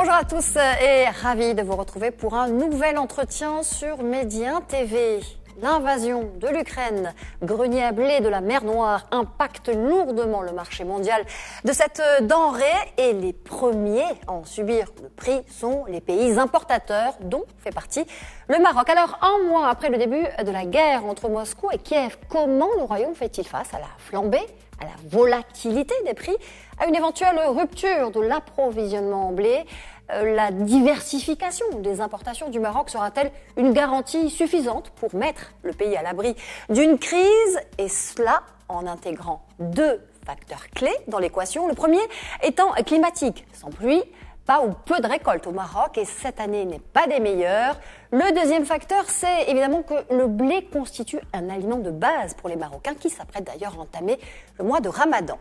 Bonjour à tous et ravi de vous retrouver pour un nouvel entretien sur Medi 1 TV. L'invasion de l'Ukraine, grenier à blé de la mer Noire, impacte lourdement le marché mondial de cette denrée et les premiers à en subir le prix sont les pays importateurs dont fait partie le Maroc. Alors, un mois après le début de la guerre entre Moscou et Kiev, comment le Royaume fait-il face à la flambée, à la volatilité des prix, à une éventuelle rupture de l'approvisionnement en blé? La diversification des importations du Maroc sera-t-elle une garantie suffisante pour mettre le pays à l'abri d'une crise? Et cela en intégrant deux facteurs clés dans l'équation. Le premier étant climatique, sans pluie, pas ou peu de récoltes au Maroc et cette année n'est pas des meilleures. Le deuxième facteur, c'est évidemment que le blé constitue un aliment de base pour les Marocains qui s'apprêtent d'ailleurs à entamer le mois de Ramadan.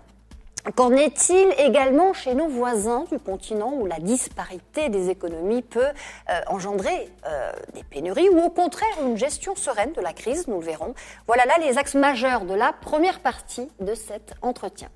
Qu'en est-il également chez nos voisins du continent où la disparité des économies peut engendrer des pénuries ou au contraire une gestion sereine de la crise, nous le verrons. Voilà là les axes majeurs de la première partie de cet entretien.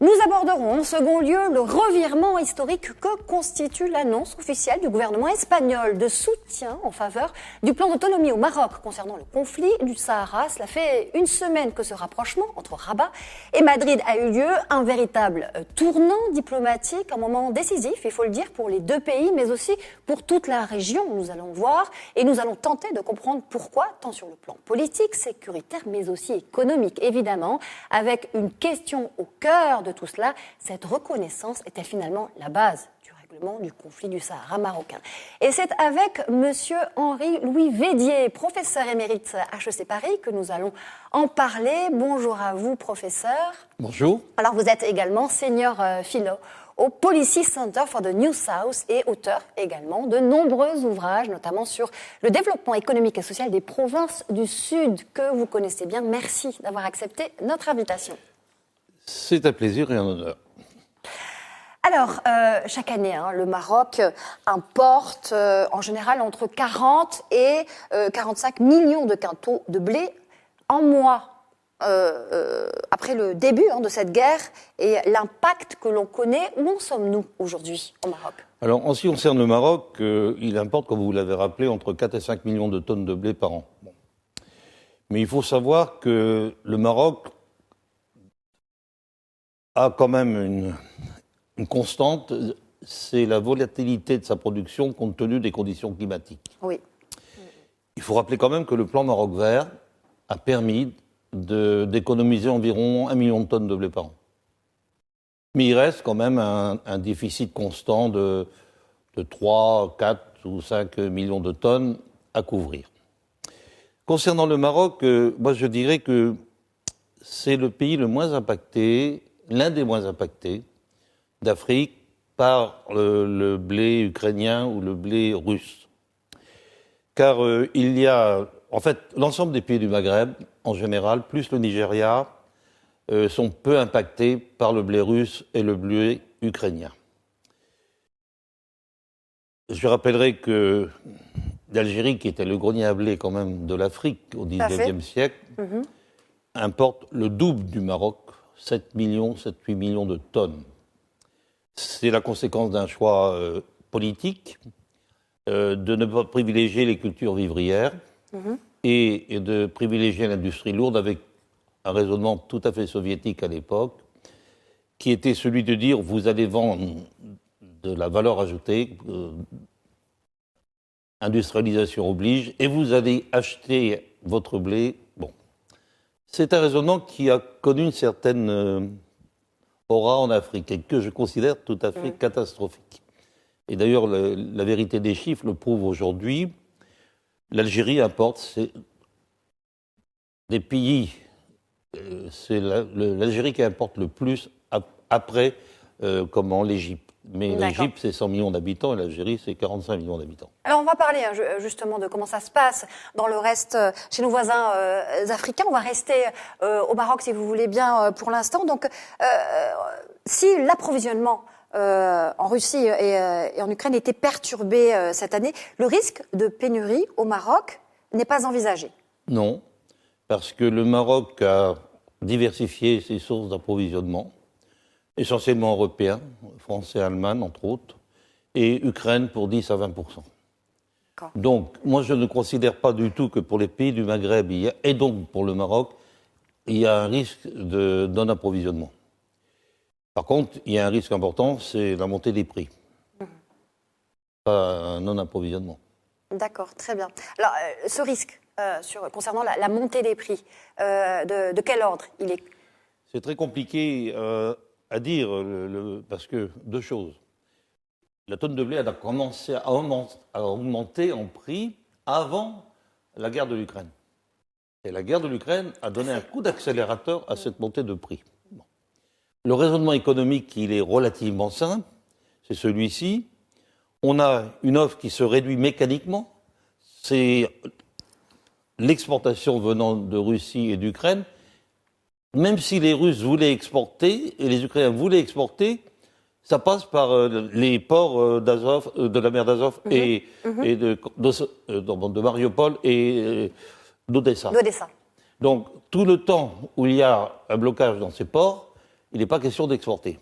Nous aborderons en second lieu le revirement historique que constitue l'annonce officielle du gouvernement espagnol de soutien en faveur du plan d'autonomie au Maroc concernant le conflit du Sahara. Cela fait une semaine que ce rapprochement entre Rabat et Madrid a eu lieu, un véritable tournant diplomatique, un moment décisif, il faut le dire, pour les deux pays, mais aussi pour toute la région. Nous allons voir et nous allons tenter de comprendre pourquoi, tant sur le plan politique, sécuritaire, mais aussi économique, évidemment, avec une question au cœur de tout cela, cette reconnaissance était finalement la base du règlement du conflit du Sahara marocain. Et c'est avec monsieur Henri-Louis Védier, professeur émérite à HEC Paris, que nous allons en parler. Bonjour à vous, professeur. Bonjour. Alors, vous êtes également senior philo au Policy Center for the New South et auteur également de nombreux ouvrages, notamment sur le développement économique et social des provinces du Sud, que vous connaissez bien. Merci d'avoir accepté notre invitation. C'est un plaisir et un honneur. Alors, chaque année, le Maroc importe en général entre 40 et 45 millions de quintaux de blé en mois après le début de cette guerre et l'impact que l'on connaît. Où en sommes-nous aujourd'hui au Maroc? Alors, en ce qui concerne le Maroc, il importe, comme vous l'avez rappelé, entre 4 et 5 millions de tonnes de blé par an. Bon. Mais il faut savoir que le Maroc a quand même une constante, c'est la volatilité de sa production compte tenu des conditions climatiques. Oui. Il faut rappeler quand même que le plan Maroc vert a permis d'économiser environ 1 million de tonnes de blé par an. Mais il reste quand même un déficit constant de 3, 4 ou 5 millions de tonnes à couvrir. Concernant le Maroc, moi je dirais que c'est le pays le moins impacté, l'un des moins impactés d'Afrique par le blé ukrainien ou le blé russe. Car il y a, en fait, l'ensemble des pays du Maghreb, en général, plus le Nigeria, sont peu impactés par le blé russe et le blé ukrainien. Je rappellerai que l'Algérie, qui était le grenier à blé quand même de l'Afrique au XIXe siècle, importe le double du Maroc, 7-8 millions de tonnes. C'est la conséquence d'un choix politique de ne pas privilégier les cultures vivrières et de privilégier l'industrie lourde avec un raisonnement tout à fait soviétique à l'époque, qui était celui de dire vous allez vendre de la valeur ajoutée, industrialisation oblige, et vous allez acheter votre blé. Bon. C'est un raisonnement qui a connu une certaine aura en Afrique et que je considère tout à fait catastrophique. Et d'ailleurs, la vérité des chiffres le prouve aujourd'hui. L'Algérie importe des pays, c'est l'Algérie qui importe le plus après l'Égypte. Mais l'Égypte, c'est 100 millions d'habitants et l'Algérie, c'est 45 millions d'habitants. Alors, on va parler justement de comment ça se passe dans le reste, chez nos voisins africains. On va rester au Maroc, si vous voulez bien, pour l'instant. Donc, si l'approvisionnement en Russie et en Ukraine était perturbé cette année, le risque de pénurie au Maroc n'est pas envisagé? Non, parce que le Maroc a diversifié ses sources d'approvisionnement, essentiellement européens, français et allemands, entre autres, et Ukraine pour 10 à 20%. D'accord. Donc, moi, je ne considère pas du tout que pour les pays du Maghreb, et donc pour le Maroc, il y a un risque de non-approvisionnement. Par contre, il y a un risque important, c'est la montée des prix. Pas un non-approvisionnement. D'accord, très bien. Alors, ce risque concernant la montée des prix, de quel ordre il est? C'est très compliqué à dire, parce que deux choses. La tonne de blé a commencé à augmenter en prix avant la guerre de l'Ukraine. Et la guerre de l'Ukraine a donné un coup d'accélérateur à cette montée de prix. Bon. Le raisonnement économique, il est relativement simple. C'est celui-ci. On a une offre qui se réduit mécaniquement. C'est l'exportation venant de Russie et d'Ukraine. Même si les Russes voulaient exporter et les Ukrainiens voulaient exporter, ça passe par les ports d'Azov, de la mer d'Azov et de Mariupol et d'Odessa. Donc, tout le temps où il y a un blocage dans ces ports, il n'est pas question d'exporter.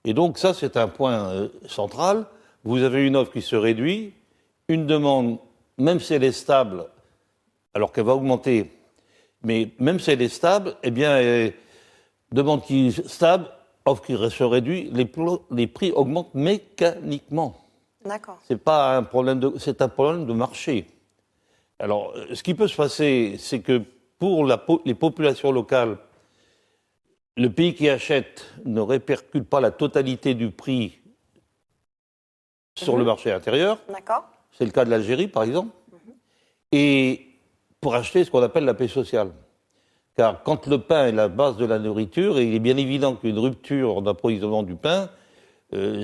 Et donc, ça, c'est un point central. Vous avez une offre qui se réduit, une demande, même si elle est stable, alors qu'elle va augmenter, mais même si elle est stable, eh bien, demande qui est stable, offre qui se réduit, les prix augmentent mécaniquement. D'accord. C'est un problème de marché. Alors, ce qui peut se passer, c'est que pour les populations locales, le pays qui achète ne répercute pas la totalité du prix sur le marché intérieur. D'accord. C'est le cas de l'Algérie, par exemple. Et pour acheter ce qu'on appelle la paix sociale. Car quand le pain est la base de la nourriture, et il est bien évident qu'une rupture d'approvisionnement du pain,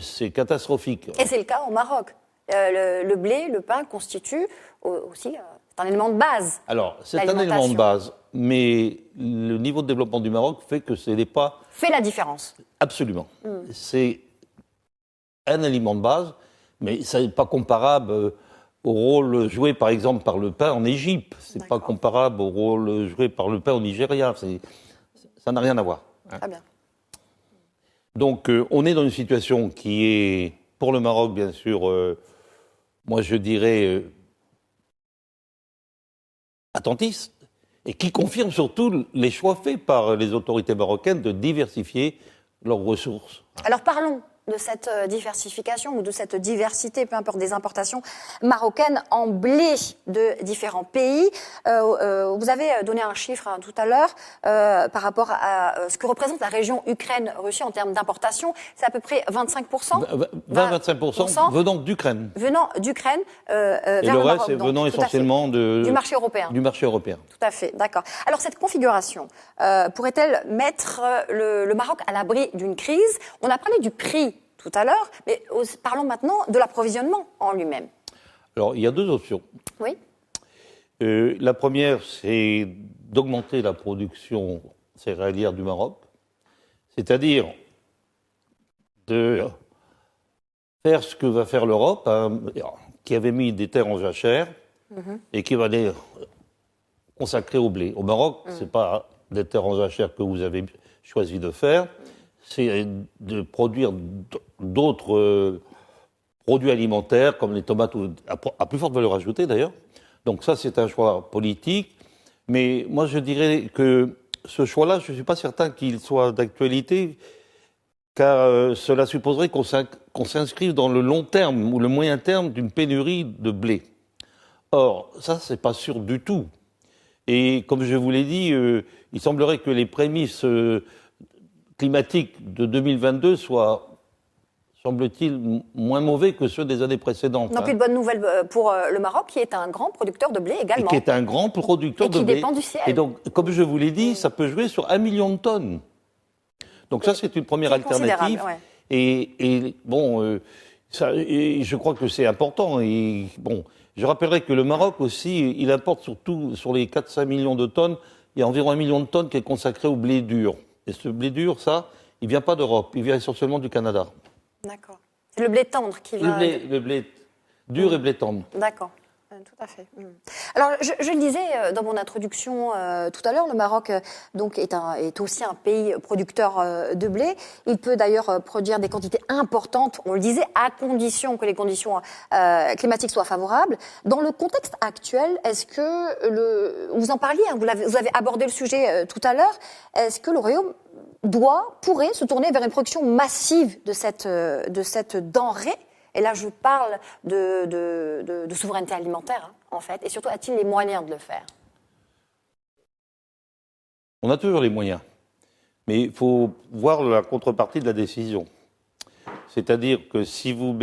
c'est catastrophique. Et c'est le cas au Maroc. Le blé, le pain constituent aussi un élément de base. Alors, c'est un élément de base, mais le niveau de développement du Maroc fait que ce n'est pas... Fait la différence. Absolument. C'est un élément de base, mais ça n'est pas comparable au rôle joué, par exemple, par le pain en Égypte. C'est pas comparable au rôle joué par le pain au Nigeria. Ça n'a rien à voir. Très bien. Donc, on est dans une situation qui est, pour le Maroc, bien sûr, moi je dirais, attentiste, et qui confirme surtout les choix faits par les autorités marocaines de diversifier leurs ressources. Alors parlons de cette diversification ou de cette diversité, peu importe, des importations marocaines en blé de différents pays. Vous avez donné un chiffre tout à l'heure par rapport à ce que représente la région Ukraine-Russie en termes d'importation. C'est à peu près 25%. 20-25% venant d'Ukraine. Venant d'Ukraine vers le reste, c'est venant essentiellement du marché européen. Du marché européen. Tout à fait, d'accord. Alors cette configuration pourrait-elle mettre le Maroc à l'abri d'une crise? On a parlé du prix tout à l'heure, mais parlons maintenant de l'approvisionnement en lui-même. Alors, il y a deux options. Oui. La première, c'est d'augmenter la production céréalière du Maroc, c'est-à-dire de faire ce que va faire l'Europe, hein, qui avait mis des terres en jachère et qui va les consacrer au blé. Au Maroc, ce n'est pas des terres en jachère que vous avez choisi de faire, c'est de produire d'autres produits alimentaires, comme les tomates, à plus forte valeur ajoutée d'ailleurs. Donc ça, c'est un choix politique. Mais moi, je dirais que ce choix-là, je ne suis pas certain qu'il soit d'actualité, car cela supposerait qu'on s'inscrive dans le long terme ou le moyen terme d'une pénurie de blé. Or, ça, c'est pas sûr du tout. Et comme je vous l'ai dit, il semblerait que les prémices climatiques de 2022 soient, semble-t-il, moins mauvais que ceux des années précédentes. Donc une bonne nouvelle pour le Maroc, qui est un grand producteur de blé également. Et qui est un grand producteur de blé. Et qui dépend du ciel. Et donc, comme je vous l'ai dit, ça peut jouer sur 1 million de tonnes. Donc ça, c'est une première alternative. Ouais. Et bon, et je crois que c'est important. Et bon, je rappellerai que le Maroc aussi, il importe surtout sur les 4-5 millions de tonnes, il y a environ 1 million de tonnes qui est consacré au blé dur. Et ce blé dur, ça, il ne vient pas d'Europe, il vient essentiellement du Canada. D'accord. C'est le blé tendre qui vient... Le blé dur et blé tendre. D'accord. tout à fait. Alors, je le disais dans mon introduction tout à l'heure, le Maroc donc est aussi un pays producteur de blé. Il peut d'ailleurs produire des quantités importantes, on le disait, à condition que les conditions climatiques soient favorables. Dans le contexte actuel, est-ce que vous en parliez, hein, vous avez abordé le sujet tout à l'heure, est-ce que le Royaume pourrait se tourner vers une production massive de cette denrée? Et là, je parle de souveraineté alimentaire, hein, en fait. Et surtout, a-t-il les moyens de le faire? On a toujours les moyens. Mais il faut voir la contrepartie de la décision. C'est-à-dire que si vous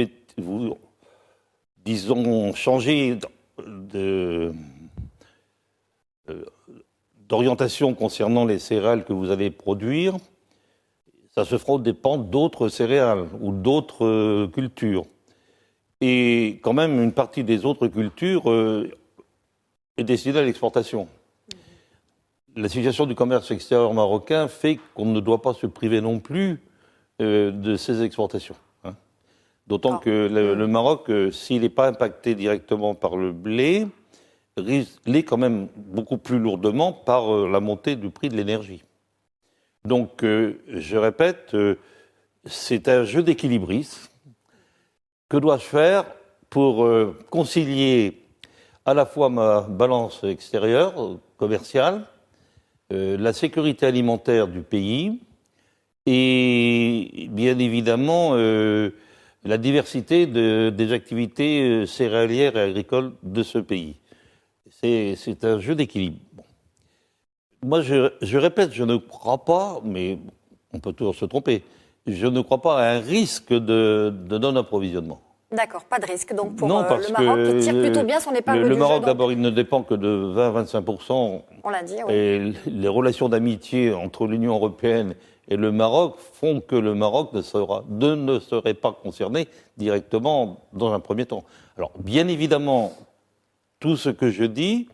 disons, changez d'orientation concernant les céréales que vous allez produire, ça se fera au dépend d'autres céréales ou d'autres cultures. Et quand même, une partie des autres cultures est destinée à l'exportation. La situation du commerce extérieur marocain fait qu'on ne doit pas se priver non plus de ces exportations. Hein. D'autant que le Maroc, s'il n'est pas impacté directement par le blé, l'est quand même beaucoup plus lourdement par la montée du prix de l'énergie. Donc, je répète, c'est un jeu d'équilibrisme. Que dois-je faire pour concilier à la fois ma balance extérieure, commerciale, la sécurité alimentaire du pays et bien évidemment la diversité des activités céréalières et agricoles de ce pays. C'est un jeu d'équilibre. Bon. Moi, je répète, je ne crois pas, mais on peut toujours se tromper, je ne crois pas à un risque de non-approvisionnement. D'accord, pas de risque. Donc pour le Maroc, qui tire plutôt bien son épingle du jeu. Le Maroc, d'abord, il ne dépend que de 20-25%. On l'a dit, oui. Et les relations d'amitié entre l'Union européenne et le Maroc font que le Maroc ne serait pas concerné directement dans un premier temps. Alors, bien évidemment, tout ce que je dis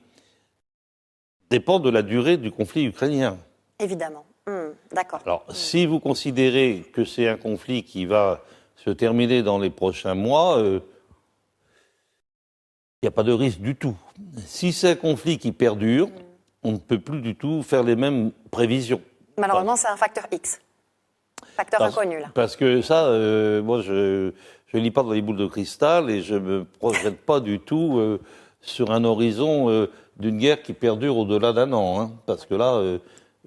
dépend de la durée du conflit ukrainien. Évidemment. D'accord. Alors, si vous considérez que c'est un conflit qui va se terminer dans les prochains mois, il n'y a pas de risque du tout. Si c'est un conflit qui perdure, on ne peut plus du tout faire les mêmes prévisions. Malheureusement, c'est un facteur X. Facteur inconnu, là. Parce que ça, moi, je ne lis pas dans les boules de cristal et je ne me projette pas du tout sur un horizon d'une guerre qui perdure au-delà d'un an. Hein, parce que là,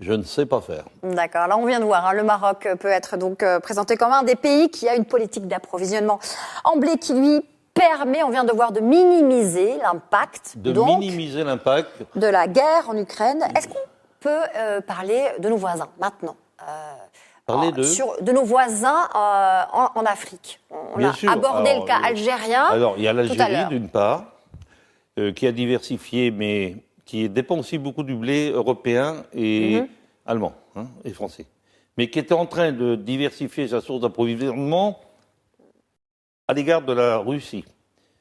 je ne sais pas faire. D'accord. Là, on vient de voir, hein, le Maroc peut être donc présenté comme un des pays qui a une politique d'approvisionnement en blé qui lui permet, on vient de voir, de minimiser l'impact. De la guerre en Ukraine. Est-ce qu'on peut parler de nos voisins maintenant? De nos voisins en Afrique. On a abordé le cas algérien. Alors, il y a l'Algérie, d'une part, qui a diversifié, mais qui dépend aussi beaucoup du blé européen et allemand, hein, et français. Mais qui était en train de diversifier sa source d'approvisionnement à l'égard de la Russie.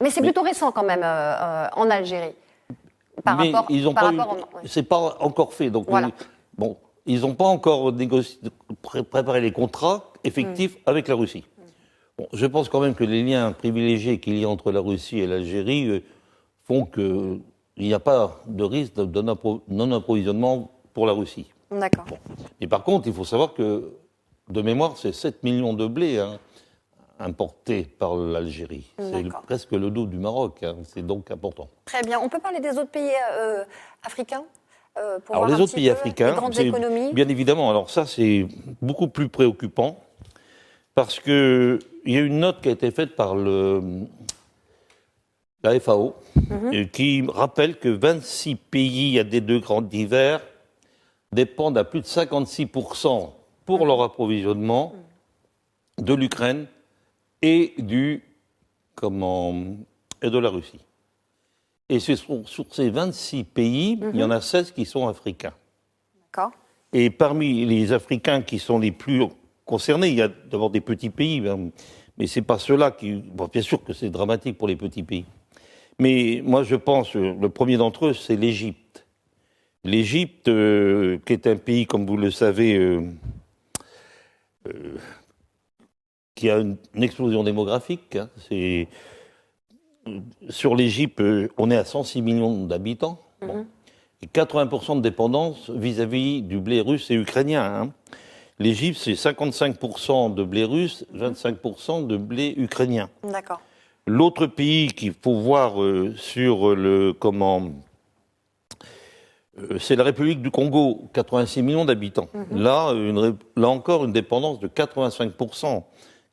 Mais c'est plutôt récent quand même en Algérie. C'est pas encore fait. Donc, voilà. Ils n'ont pas encore préparé les contrats effectifs avec la Russie. Bon, je pense quand même que les liens privilégiés qu'il y a entre la Russie et l'Algérie font qu'il n'y a pas de risque de non-approvisionnement pour la Russie. D'accord. Bon. Et par contre, il faut savoir que, de mémoire, c'est 7 millions de blé importés par l'Algérie. C'est presque le dos du Maroc. Hein. C'est donc important. Très bien. On peut parler des autres pays africains Alors les autres pays africains, les grandes économies. Bien évidemment, alors ça c'est beaucoup plus préoccupant parce que il y a une note qui a été faite par la FAO qui rappelle que 26 pays à des deux grands divers dépendent à plus de 56% pour leur approvisionnement de l'Ukraine et de la Russie. Et sur ces 26 pays, il y en a 16 qui sont africains. D'accord. Et parmi les Africains qui sont les plus concernés, il y a d'abord des petits pays, mais c'est pas ceux-là qui... Bon, bien sûr que c'est dramatique pour les petits pays. Mais moi, je pense, le premier d'entre eux, c'est l'Égypte. L'Égypte, qui est un pays, comme vous le savez, qui a une explosion démographique. Hein, sur l'Égypte, on est à 106 millions d'habitants. Bon. Et 80% de dépendance vis-à-vis du blé russe et ukrainien. Hein. L'Égypte, c'est 55% de blé russe, 25% de blé ukrainien. D'accord. L'autre pays qu'il faut voir sur le c'est la République du Congo, 86 millions d'habitants. Là encore, une dépendance de 85%.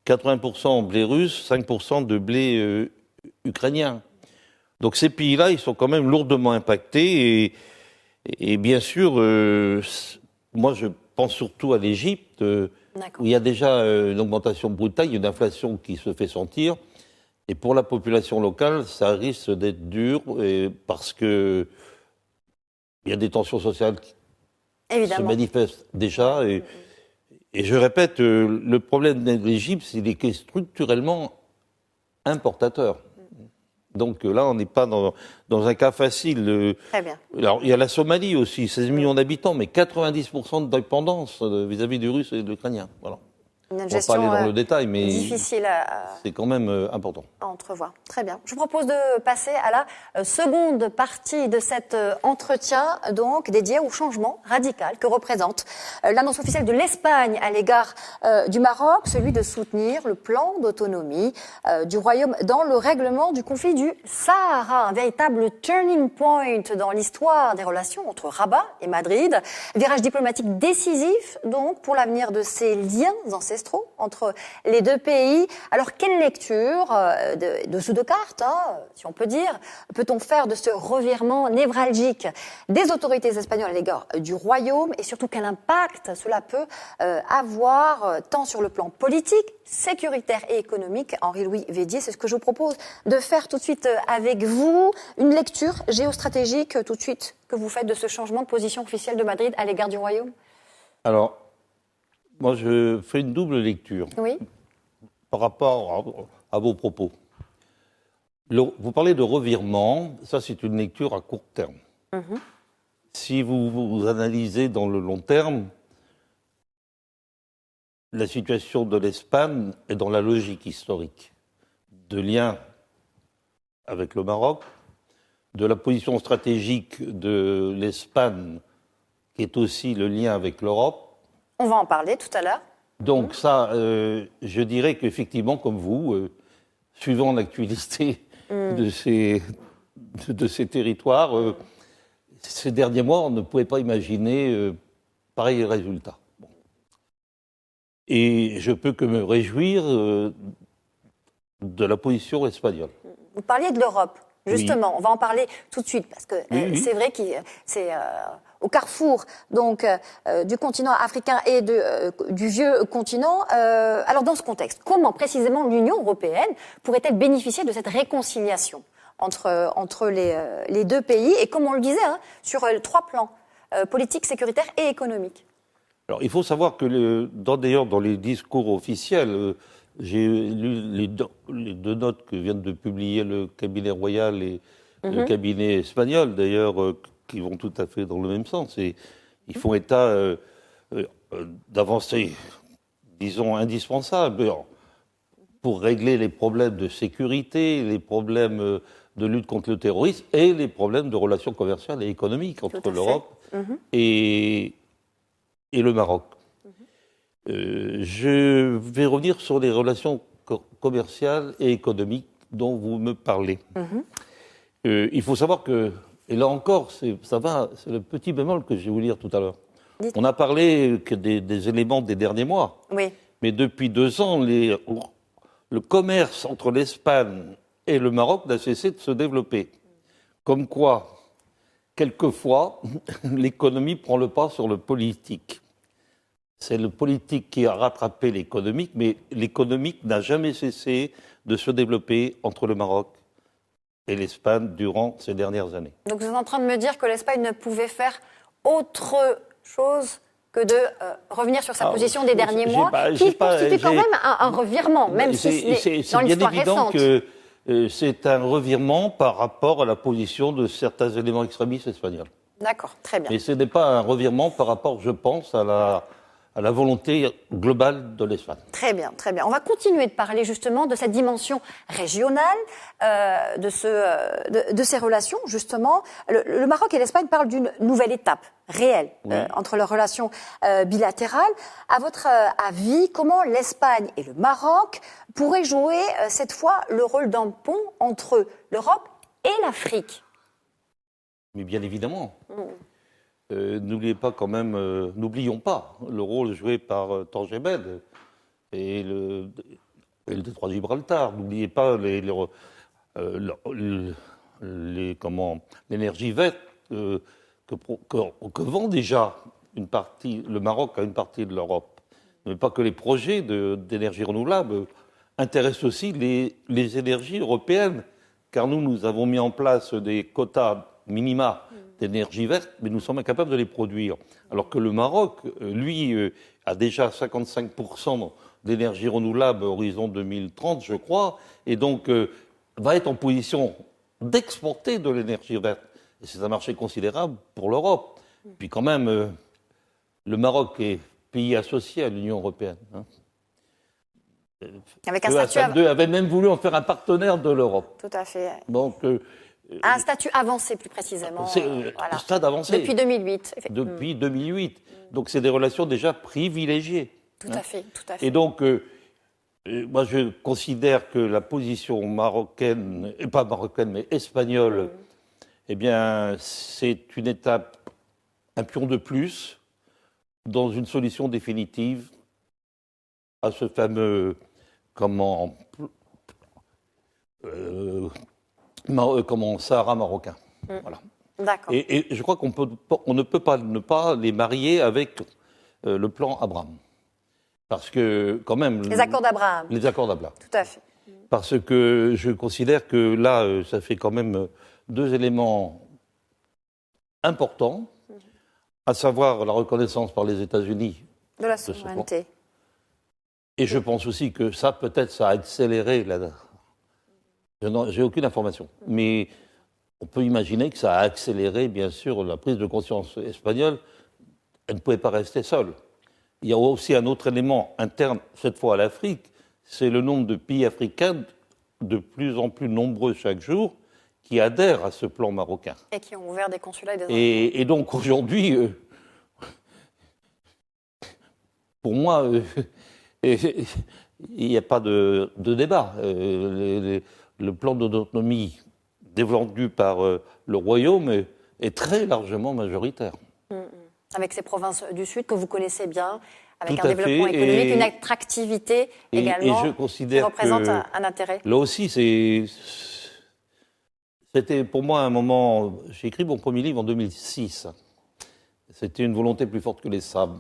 80% blé russe, 5% de blé ukrainien. Donc ces pays-là, ils sont quand même lourdement impactés. Et bien sûr, moi je pense surtout à l'Égypte, où il y a déjà une augmentation brutale, une inflation qui se fait sentir. Et pour la population locale, ça risque d'être dur parce que il y a des tensions sociales qui se manifestent déjà. Et je répète, le problème de l'Égypte, c'est qu'il est structurellement importateur. Donc là, on n'est pas dans un cas facile. Très bien. Alors, il y a la Somalie aussi, 16 millions d'habitants, mais 90% de dépendance vis-à-vis du russe et de l'ukrainien. Voilà. Une on gestion va pas aller dans le détail, mais difficile c'est quand même important. À entrevoir. Très bien. Je vous propose de passer à la seconde partie de cet entretien, donc dédié au changement radical que représente l'annonce officielle de l'Espagne à l'égard du Maroc, celui de soutenir le plan d'autonomie du Royaume dans le règlement du conflit du Sahara, un véritable turning point dans l'histoire des relations entre Rabat et Madrid, virage diplomatique décisif donc pour l'avenir de ces liens ancestraux entre les deux pays. Alors, quelle lecture de sous de cartes, si on peut dire, peut-on faire de ce revirement névralgique des autorités espagnoles à l'égard du Royaume et surtout quel impact cela peut avoir tant sur le plan politique, sécuritaire et économique? Henri-Louis Védier, c'est ce que je vous propose de faire tout de suite avec vous. Une lecture géostratégique tout de suite que vous faites de ce changement de position officielle de Madrid à l'égard du Royaume. Alors, moi, je fais une double lecture par rapport à vos propos. Vous parlez de revirement, ça c'est une lecture à court terme. Si vous analysez dans le long terme, la situation de l'Espagne est dans la logique historique de lien avec le Maroc, de la position stratégique de l'Espagne qui est aussi le lien avec l'Europe. On va en parler tout à l'heure. Donc ça, je dirais qu'effectivement, comme vous, suivant l'actualité de ces territoires, ces derniers mois, on ne pouvait pas imaginer pareil résultat. Bon. Et je peux que me réjouir de la position espagnole. Vous parliez de l'Europe, justement. On va en parler tout de suite, parce que c'est vrai que c'est au carrefour donc du continent africain et du vieux continent. Alors dans ce contexte, comment précisément l'Union européenne pourrait-elle bénéficier de cette réconciliation entre les deux pays et comme on le disait, sur 3 plans, politique, sécuritaire et économique? Alors il faut savoir que d'ailleurs dans les discours officiels, j'ai lu les 2 notes que vient de publier le cabinet royal et le cabinet espagnol d'ailleurs, qui vont tout à fait dans le même sens. Et ils font état d'avancées, disons, indispensables pour régler les problèmes de sécurité, les problèmes de lutte contre le terrorisme et les problèmes de relations commerciales et économiques entre l'Europe et le Maroc. Je vais revenir sur les relations commerciales et économiques dont vous me parlez. Il faut savoir que, et là encore, c'est le petit bémol que je vais vous lire tout à l'heure. On a parlé que des éléments des derniers mois, mais depuis 2 ans, le commerce entre l'Espagne et le Maroc n'a cessé de se développer. Comme quoi, quelquefois, l'économie prend le pas sur le politique. C'est le politique qui a rattrapé l'économique, mais l'économique n'a jamais cessé de se développer entre le Maroc et l'Espagne durant ces dernières années. Donc vous êtes en train de me dire que l'Espagne ne pouvait faire autre chose que de revenir sur sa position des derniers mois, qui constitue quand même un revirement, même si c'est dans l'histoire récente. C'est bien évident que c'est un revirement par rapport à la position de certains éléments extrémistes espagnols. D'accord, très bien. Mais ce n'est pas un revirement par rapport, je pense, à à la volonté globale de l'Espagne. Très bien, très bien. On va continuer de parler justement de cette dimension régionale, de ces relations justement. Le Maroc et l'Espagne parlent d'une nouvelle étape réelle entre leurs relations bilatérales. À votre avis, comment l'Espagne et le Maroc pourraient jouer cette fois le rôle d'un pont entre l'Europe et l'Afrique? Mais bien évidemment. N'oublions pas le rôle joué par Tanger Med et le détroit de Gibraltar. N'oubliez pas l'énergie verte que vend déjà le Maroc à une partie de l'Europe. Mais pas que les projets d'énergie renouvelable intéressent aussi les énergies européennes, car nous avons mis en place des quotas minima d'énergie verte, mais nous sommes incapables de les produire. Alors que le Maroc, lui, a déjà 55% d'énergie renouvelable à horizon 2030, je crois, et donc va être en position d'exporter de l'énergie verte. Et c'est un marché considérable pour l'Europe. Puis quand même, le Maroc est pays associé à l'Union européenne. Avec un statut avait même voulu en faire un partenaire de l'Europe. Tout à fait. Donc, un statut avancé, plus précisément. C'est un stade avancé. Depuis 2008. Depuis 2008. Donc, c'est des relations déjà privilégiées. Tout à fait, tout à fait. Et donc, moi, je considère que la position marocaine, pas marocaine, mais espagnole, eh bien, c'est une étape, un pion de plus dans une solution définitive à ce fameux, Sahara marocain. Voilà. D'accord. Et je crois qu'on ne peut pas ne pas les marier avec le plan Abraham. Parce que, quand même... Les accords d'Abraham. Les accords d'Abraham. Tout à fait. Parce que je considère que là, ça fait quand même deux éléments importants, à savoir la reconnaissance par les États-Unis de la souveraineté. Et je pense aussi que ça, peut-être, ça a accéléré j'ai aucune information, mais on peut imaginer que ça a accéléré, bien sûr, la prise de conscience espagnole. Elle ne pouvait pas rester seule. Il y a aussi un autre élément interne, cette fois à l'Afrique, c'est le nombre de pays africains, de plus en plus nombreux chaque jour, qui adhèrent à ce plan marocain. Et qui ont ouvert des consulats et des et donc aujourd'hui, pour moi, il n'y a pas de débat. Le plan d'autonomie défendu par le Royaume est très largement majoritaire. Avec ces provinces du Sud que vous connaissez bien, avec un développement économique, une attractivité également, et je considère qui représente un intérêt. Là aussi, c'était pour moi un moment... J'ai écrit mon premier livre en 2006. C'était une volonté plus forte que les sables.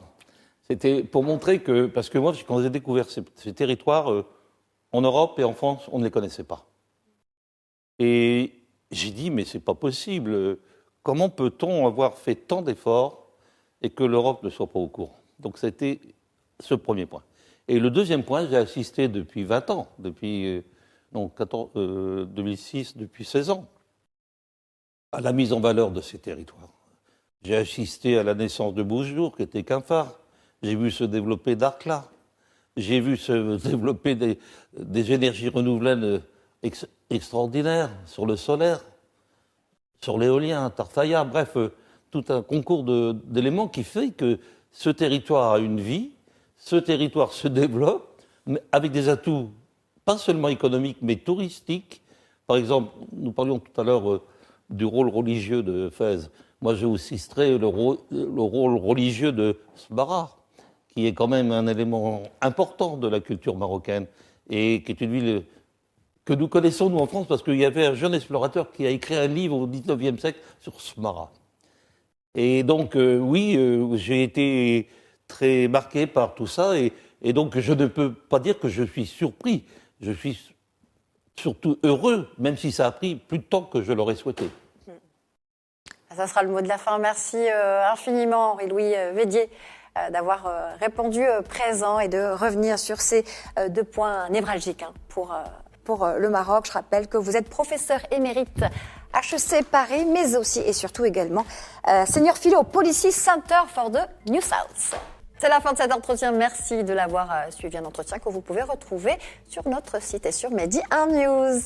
C'était pour montrer que... Parce que moi, quand j'ai découvert ces territoires, en Europe et en France, on ne les connaissait pas. Et j'ai dit, mais c'est pas possible. Comment peut-on avoir fait tant d'efforts et que l'Europe ne soit pas au courant? Donc c'était ce premier point. Et le deuxième point, j'ai assisté depuis 20 ans, depuis 2006, depuis 16 ans, à la mise en valeur de ces territoires. J'ai assisté à la naissance de Boujdour, qui était qu'un phare. J'ai vu se développer Dakhla. J'ai vu se développer des énergies renouvelables extraordinaires sur le solaire, sur l'éolien, Tarfaya, bref, tout un concours d'éléments qui fait que ce territoire a une vie, ce territoire se développe, mais avec des atouts pas seulement économiques, mais touristiques. Par exemple, nous parlions tout à l'heure du rôle religieux de Fès. Moi, j'ai aussi cité le rôle religieux de Sbarra, qui est quand même un élément important de la culture marocaine, et qui est une ville que nous connaissons, nous, en France, parce qu'il y avait un jeune explorateur qui a écrit un livre au XIXe siècle sur Sbarra. Et donc, j'ai été très marqué par tout ça, et donc je ne peux pas dire que je suis surpris. Je suis surtout heureux, même si ça a pris plus de temps que je l'aurais souhaité. Ça sera le mot de la fin. Merci infiniment, Henri-Louis Védier, d'avoir répondu présent et de revenir sur ces deux points névralgiques pour le Maroc. Je rappelle que vous êtes professeur émérite HEC Paris, mais aussi et surtout également senior philo au Policy Center for the New South. C'est la fin de cet entretien. Merci de l'avoir suivi, un entretien que vous pouvez retrouver sur notre site et sur Medi 1 News.